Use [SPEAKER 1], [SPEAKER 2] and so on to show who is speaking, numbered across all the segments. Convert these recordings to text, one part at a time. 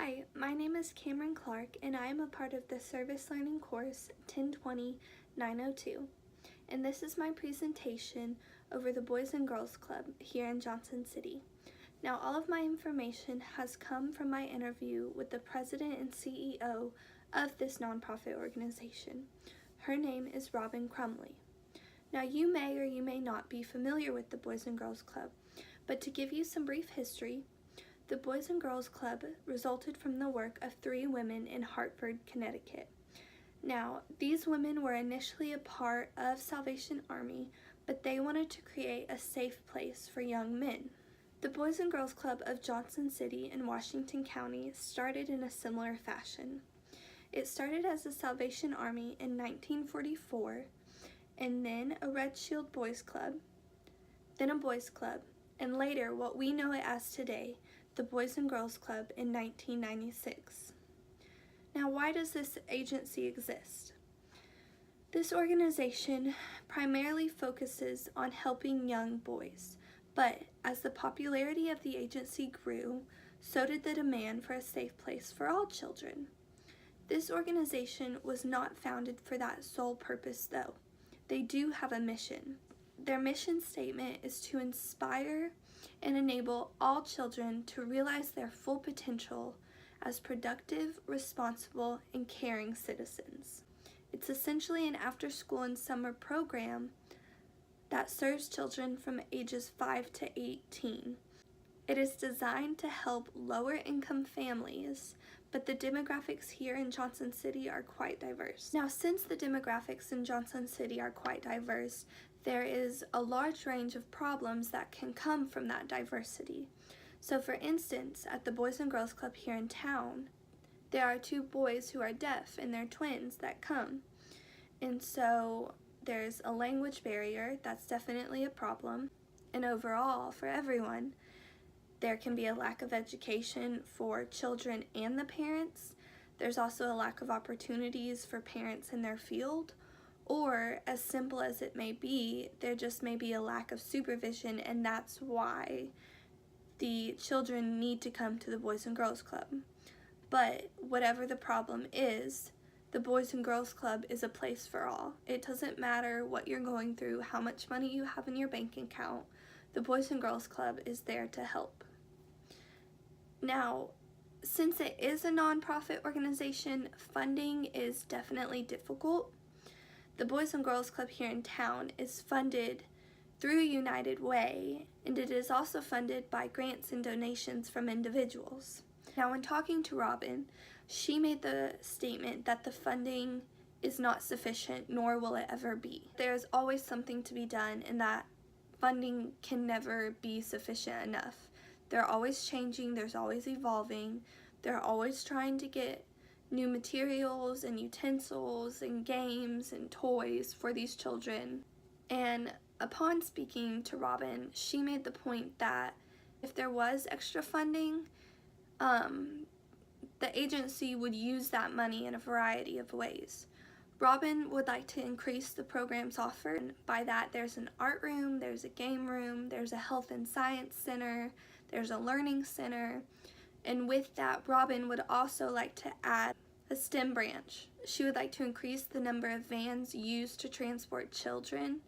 [SPEAKER 1] Hi, my name is Camryn Clark and I am a part of the Service Learning course 1020-902, and this is my presentation over the Boys and Girls Club here in Johnson City. Now, all of my information has come from my interview with the president and CEO of this nonprofit organization. Her name is Robin Crumley. Now, you may or you may not be familiar with the Boys and Girls Club, but to give you some brief history, the Boys and Girls Club resulted from the work of 3 women in Hartford, Connecticut. Now, these women were initially a part of Salvation Army, but they wanted to create a safe place for young men. The Boys and Girls Club of Johnson City in Washington County started in a similar fashion. It started as the Salvation Army in 1944, and then a Red Shield Boys Club, then a Boys Club, and later what we know it as today, the Boys and Girls Club in 1996. Now, why does this agency exist? This organization primarily focuses on helping young boys, but as the popularity of the agency grew, so did the demand for a safe place for all children. This organization was not founded for that sole purpose, though. They do have a mission. Their mission statement is to inspire and enable all children to realize their full potential as productive, responsible, and caring citizens. It's essentially an after-school and summer program that serves children from ages 5 to 18. It is designed to help lower-income families, but the demographics here in Johnson City are quite diverse. Now, since the demographics in Johnson City are quite diverse, there is a large range of problems that can come from that diversity. So for instance, at the Boys and Girls Club here in town, there are 2 boys who are deaf and they're twins that come. And so there's a language barrier that's definitely a problem. And overall, for everyone, there can be a lack of education for children and the parents. There's also a lack of opportunities for parents in their field, or as simple as it may be, there just may be a lack of supervision, and that's why the children need to come to the Boys and Girls Club. But whatever the problem is, the Boys and Girls Club is a place for all. It doesn't matter what you're going through, how much money you have in your bank account, the Boys and Girls Club is there to help. Now, since it is a nonprofit organization, funding is definitely difficult. The Boys and Girls Club here in town is funded through United Way, and it is also funded by grants and donations from individuals. Now, when talking to Robin, she made the statement that the funding is not sufficient, nor will it ever be. There's always something to be done, and that funding can never be sufficient enough. They're always changing, there's always evolving, they're always trying to get new materials and utensils and games and toys for these children. And upon speaking to Robin, she made the point that if there was extra funding, the agency would use that money in a variety of ways. Robin would like to increase the programs offered, and by that there's an art room, there's a game room, there's a health and science center, there's a learning center, and with that, Robin would also like to add a STEM branch. She would like to increase the number of vans used to transport children,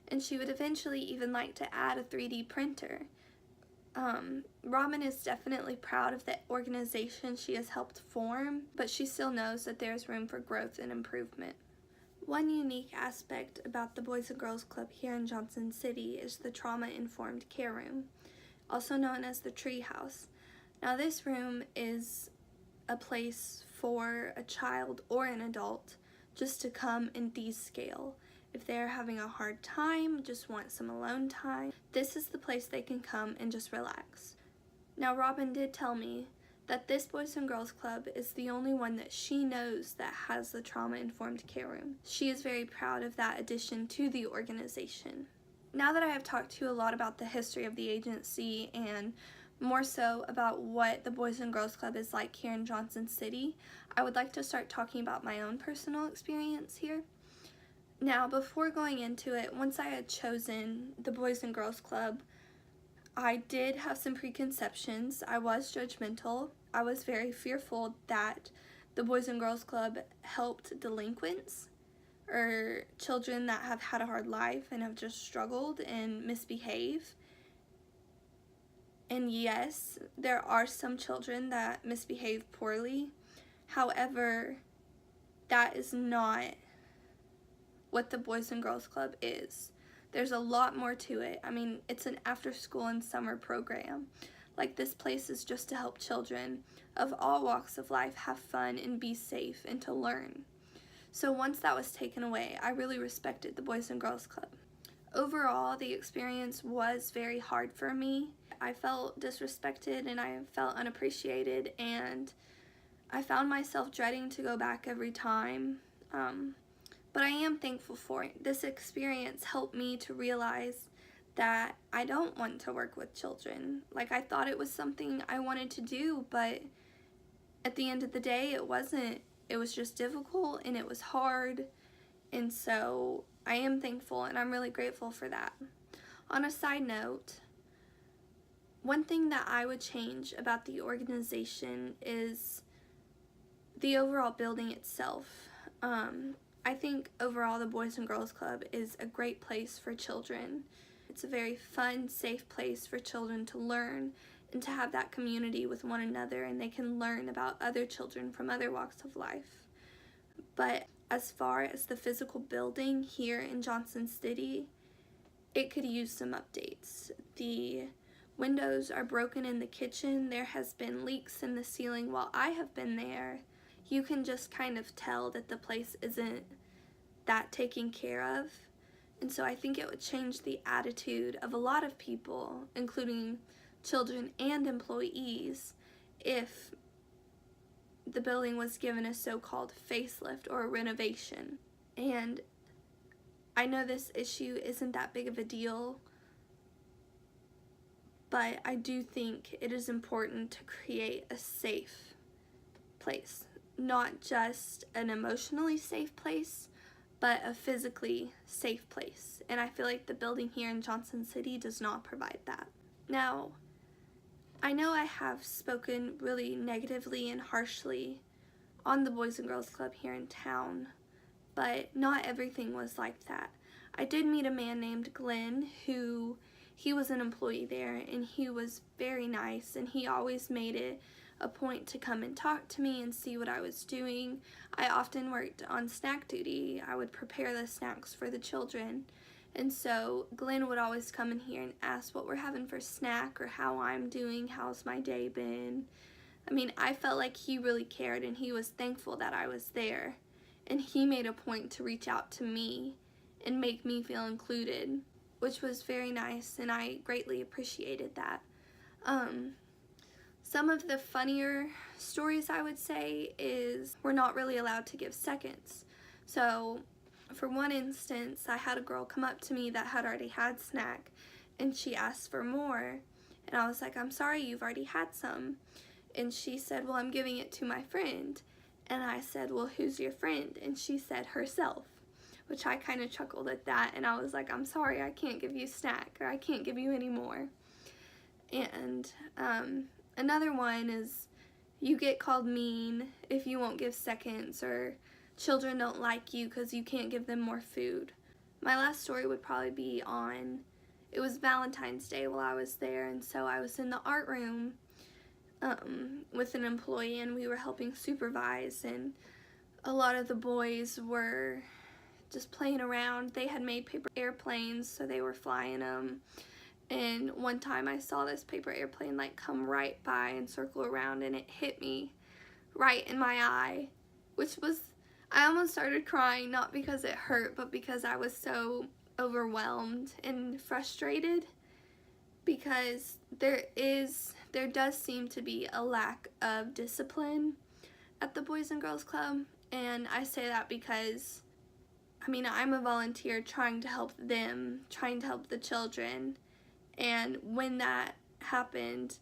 [SPEAKER 1] and she would eventually even like to add a 3D printer. Robin is definitely proud of the organization she has helped form, but she still knows that there's room for growth and improvement. One unique aspect about the Boys and Girls Club here in Johnson City is the trauma-informed care room, also known as the tree house. Now, this room is a place for a child or an adult just to come and descale. If they're having a hard time, just want some alone time, this is the place they can come and just relax. Now, Robin did tell me that this Boys and Girls Club is the only one that she knows that has the trauma-informed care room. She is very proud of that addition to the organization. Now that I have talked to you a lot about the history of the agency and more so about what the Boys and Girls Club is like here in Johnson City, I would like to start talking about my own personal experience here. Now, before going into it, once I had chosen the Boys and Girls Club, I did have some preconceptions. I was judgmental I was very fearful that the Boys and Girls Club helped delinquents or children that have had a hard life and have just struggled and misbehave. And yes, there are some children that misbehave poorly. However, that is not what the Boys and Girls Club is. There's a lot more to it. I mean, it's an after school and summer program. Like, this place is just to help children of all walks of life have fun and be safe and to learn. So once that was taken away, I really respected the Boys and Girls Club. Overall, the experience was very hard for me. I felt disrespected and I felt unappreciated, and I found myself dreading to go back every time. But I am thankful for it. This experience helped me to realize that I don't want to work with children. Like, I thought it was something I wanted to do, but at the end of the day, it wasn't. It was just difficult and it was hard. And so I am thankful and I'm really grateful for that. On a side note, one thing that I would change about the organization is the overall building itself. I think overall the Boys and Girls Club is a great place for children. It's a very fun, safe place for children to learn and to have that community with one another, and they can learn about other children from other walks of life. But as far as the physical building here in Johnson City, it could use some updates. The windows are broken in the kitchen. There has been leaks in the ceiling while I have been there. You can just kind of tell that the place isn't that taken care of. And so I think it would change the attitude of a lot of people, including children and employees, if the building was given a so-called facelift or a renovation. And I know this issue isn't that big of a deal, but I do think it is important to create a safe place. Not just an emotionally safe place, but a physically safe place. And I feel like the building here in Johnson City does not provide that. Now, I know I have spoken really negatively and harshly on the Boys and Girls Club here in town, but not everything was like that. I did meet a man named Glenn he was an employee there, and he was very nice, and he always made it a point to come and talk to me and see what I was doing. I often worked on snack duty. I would prepare the snacks for the children, and so Glenn would always come in here and ask what we're having for snack or how I'm doing, how's my day been. I mean, I felt like he really cared and he was thankful that I was there, and he made a point to reach out to me and make me feel included, which was very nice, and I greatly appreciated that. Some of the funnier stories, I would say, is we're not really allowed to give seconds. So for one instance, I had a girl come up to me that had already had snack, and she asked for more, and I was like, I'm sorry, you've already had some. And she said, well, I'm giving it to my friend. And I said, well, who's your friend? And she said herself, which I kind of chuckled at that, and I was like, I'm sorry, I can't give you snack, or I can't give you any more. And another one is you get called mean if you won't give seconds, or children don't like you because you can't give them more food. My last story would probably be it was Valentine's Day while I was there, and so I was in the art room with an employee, and we were helping supervise, and a lot of the boys were just playing around. They had made paper airplanes, so they were flying them. And one time I saw this paper airplane like come right by and circle around, and it hit me right in my eye, which was, I almost started crying, not because it hurt, but because I was so overwhelmed and frustrated, because there does seem to be a lack of discipline at the Boys and Girls Club. And I say that because, I mean, I'm a volunteer trying to help them, trying to help the children, and when that happened,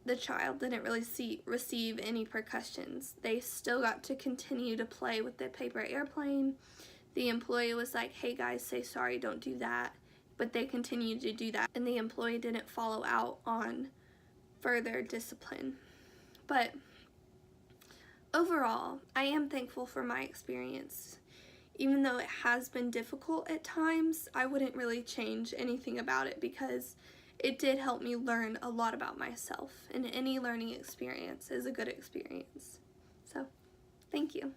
[SPEAKER 1] the child didn't really receive any repercussions. They still got to continue to play with the paper airplane. The employee was like, hey guys, say sorry, don't do that. But they continued to do that, and the employee didn't follow out on further discipline. But overall, I am thankful for my experience. Even though it has been difficult at times, I wouldn't really change anything about it because it did help me learn a lot about myself, and any learning experience is a good experience. So, thank you.